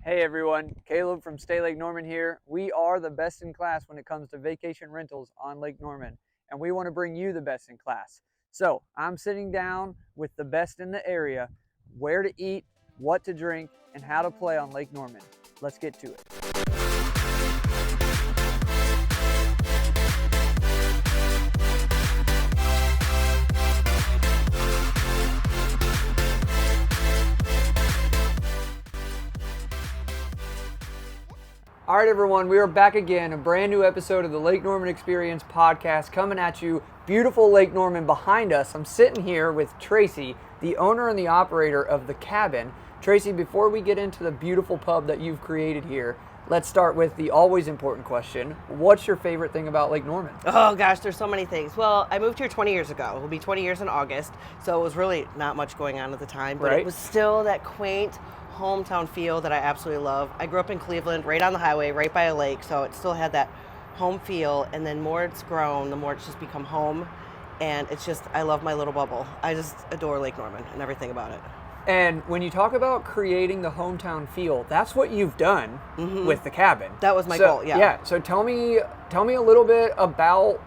Hey everyone, Caleb from Stay Lake Norman here. We are the best in class when it comes to vacation rentals on Lake Norman, and we want to bring you the best in class. So I'm sitting down with the best in the area, where to eat, what to drink, and how to play on Lake Norman. Let's get to it. All right, everyone, we are back again. A brand new episode of the Lake Norman Experience podcast coming at you. Beautiful Lake Norman behind us. I'm sitting here with Tracy, the owner and the operator of The Cabin. Tracy, before we get into the beautiful pub that you've created here, let's start with the always important question. What's your favorite thing about Lake Norman? Oh gosh, there's so many things. Well, I moved here 20 years ago. It will be 20 years in August, so it was really not much going on at the time, but It was still that quaint hometown feel that I absolutely love. I grew up in Cleveland, right on the highway, right by a lake, so it still had that home feel, and then more it's grown, the more it's just become home, and it's just, I love my little bubble. I just adore Lake Norman and everything about it. And when you talk about creating the hometown feel, that's what you've done with The Cabin. That was my goal, yeah. Yeah, so tell me a little bit about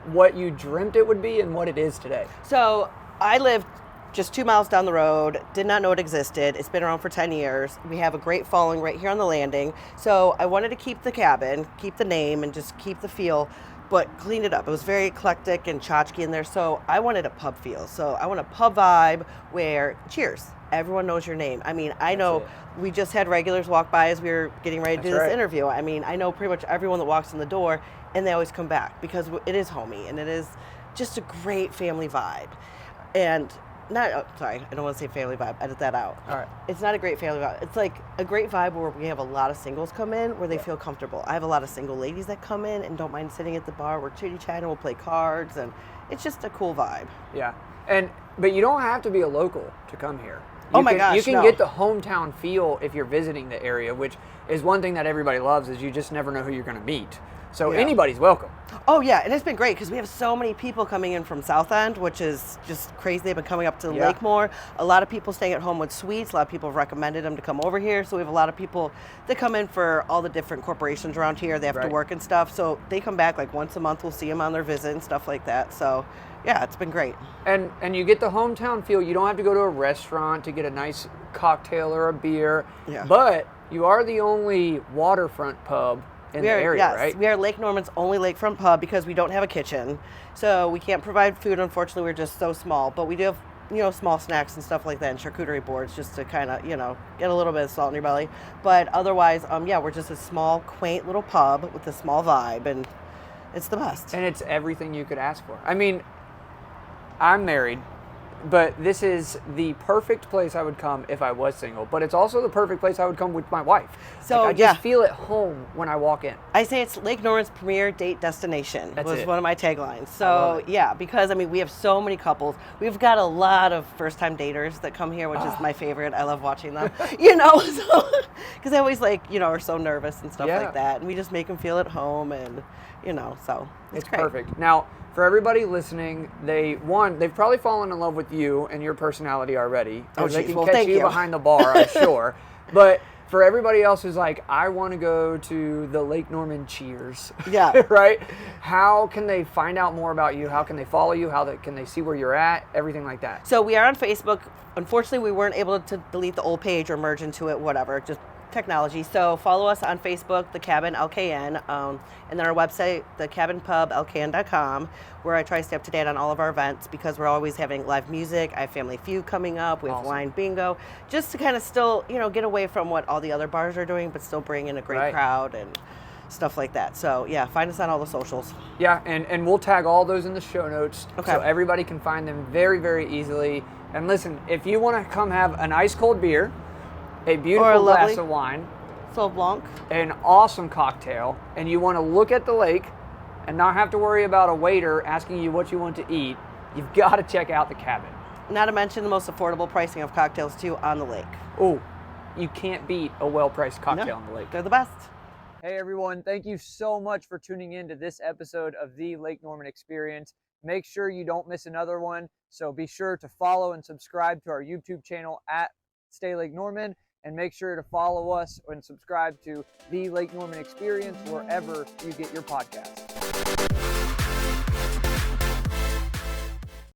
what you dreamt it would be and what it is today. So I lived just 2 miles down the road, did not know it existed. It's been around for 10 years. We have a great following right here on the landing. So I wanted to keep The Cabin, keep the name, and just keep the feel, but clean it up. It was very eclectic and tchotchke in there, so I wanted a pub feel. So I want a pub vibe where, cheers, everyone knows your name. I mean, I know we just had regulars walk by as we were getting ready to do this interview. I mean, I know pretty much everyone that walks in the door, and they always come back because it is homey, and it is just a great family vibe. And I don't want to say family vibe. Edit that out. All right. It's not a great family vibe. It's like a great vibe where we have a lot of singles come in where they feel comfortable. I have a lot of single ladies that come in and don't mind sitting at the bar. We're chitty-chatting, we'll play cards, and it's just a cool vibe. Yeah. But you don't have to be a local to come here. You can get the hometown feel if you're visiting the area, which is one thing that everybody loves, is you just never know who you're going to meet. So anybody's welcome. Oh yeah, and it's been great because we have so many people coming in from South End, which is just crazy. They've been coming up to the lake more. A lot of people staying at home with suites. A lot of people have recommended them to come over here. So we have a lot of people that come in for all the different corporations around here. They have to work and stuff. So they come back like once a month. We'll see them on their visit and stuff like that. So yeah, it's been great. And you get the hometown feel. You don't have to go to a restaurant to get a nice cocktail or a beer. Yeah. But you are the only waterfront pub in the area, right? We are Lake Norman's only lakefront pub because we don't have a kitchen. So we can't provide food, unfortunately. We're just so small. But we do have, small snacks and stuff like that and charcuterie boards just to kind of, get a little bit of salt in your belly. But otherwise, we're just a small, quaint little pub with a small vibe, and it's the best. And it's everything you could ask for. I mean, I'm married, but this is the perfect place I would come if I was single. But it's also the perfect place I would come with my wife. So I just feel at home when I walk in. I say it's Lake Norman's premier date destination. That's one of my taglines. So because we have so many couples. We've got a lot of first-time daters that come here, which is my favorite. I love watching them. Because they always are so nervous and stuff like that, and we just make them feel at home, and so it's great. Perfect. Now, for everybody listening, they've probably fallen in love with you and your personality already. They can catch you behind the bar, I'm sure. But for everybody else who's like, I want to go to the Lake Norman Cheers. Yeah. Right? How can they find out more about you? How can they follow you? Can they see where you're at? Everything like that. So we are on Facebook. Unfortunately, we weren't able to delete the old page or merge into it, whatever. Just technology. So follow us on Facebook, The Cabin LKN, and then our website, thecabinpublkn.com, where I try to stay up to date on all of our events because we're always having live music. I have Family Feud coming up. We have wine bingo, just to kind of still, get away from what all the other bars are doing, but still bring in a great crowd and stuff like that. So find us on all the socials. Yeah, and we'll tag all those in the show notes so everybody can find them very, very easily. And listen, if you want to come have an ice cold beer, a beautiful glass of wine, Sauv Blanc, an awesome cocktail, and you want to look at the lake and not have to worry about a waiter asking you what you want to eat, you've got to check out The Cabin. Not to mention the most affordable pricing of cocktails, too, on the lake. Oh, you can't beat a well-priced cocktail on the lake. They're the best. Hey, everyone. Thank you so much for tuning in to this episode of the Lake Norman Experience. Make sure you don't miss another one, so be sure to follow and subscribe to our YouTube channel at Stay Lake Norman. And make sure to follow us and subscribe to the Lake Norman Experience wherever you get your podcasts.